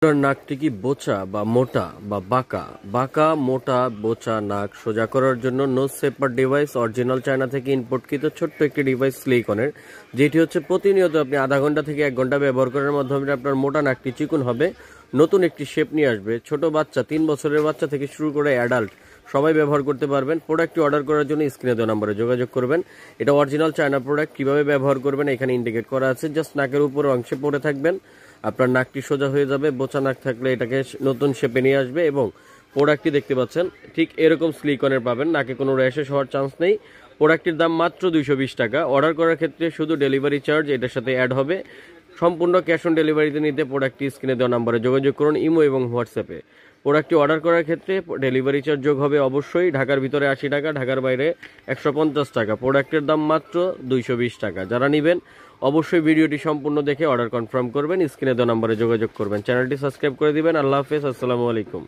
আপনার নাকটি কি বোচা বা মোটা বা বাঁকা? বাঁকা, মোটা, বোচা নাক সোজা করার জন্য নোজ সেপার ডিভাইস অরিজিনাল চায়না থেকে ইম্পোর্টকৃত ছোট্ট একটি ডিভাইস সিলিকনের, যেটি হচ্ছে প্রতিনিয়ত আপনি আধা ঘন্টা থেকে 1 ঘন্টা ব্যবহার করার মাধ্যমে আপনার মোটা নাকটি চিকন হবে, নতুন একটি শেপ নিয়ে আসবে। ছোট বাচ্চা, 3 বছরের বাচ্চা থেকে শুরু করে অ্যাডাল্ট সবাই ব্যবহার করতে পারবেন। প্রোডাক্টটি অর্ডার করার জন্য স্ক্রিনে দেওয়া নম্বরে যোগাযোগ করবেন। এটা অরিজিনাল চায়না প্রোডাক্ট। কিভাবে ব্যবহার করবেন এখানে ইন্ডিকেট করা আছে। জাস্ট নাকের উপর অংশে পড়ে থাকবেন, আপনার নাকটি সোজা হয়ে যাবে। বোচা নাক থাকলে এটাকে নতুন শেপে নিয়ে আসবে এবং প্রোডাক্টটি দেখতে পাচ্ছেন ঠিক এরকম সিলিকনের পাবেন। নাকে কোনো র্যাশেস হওয়ার চান্স নেই। প্রোডাক্টটির দাম মাত্র 220 টাকা। অর্ডার করার ক্ষেত্রে শুধু ডেলিভারি চার্জ এটার সাথে অ্যাড হবে। সম্পূর্ণ ক্যাশ অন ডেলিভারিতে নিতে প্রোডাক্টটি স্ক্রিনে দেওয়া নাম্বারে যোগাযোগ করুন, ইমো এবং হোয়াটসঅ্যাপে। প্রোডাক্টটি অর্ডার করার ক্ষেত্রে ডেলিভারি চার্জ যোগ হবে অবশ্যই। ঢাকার ভিতরে 80 টাকা, ঢাকার বাইরে 150 টাকা। প্রোডাক্টের দাম মাত্র 220 টাকা। যারা নেবেন অবশ্যই ভিডিওটি সম্পূর্ণ দেখে অর্ডার কনফার্ম করবেন, স্ক্রিনে দেওয়া নাম্বারে যোগাযোগ করবেন। চ্যানেলটি সাবস্ক্রাইব করে দিবেন। আল্লাহ হাফেজ, আসসালামু আলাইকুম।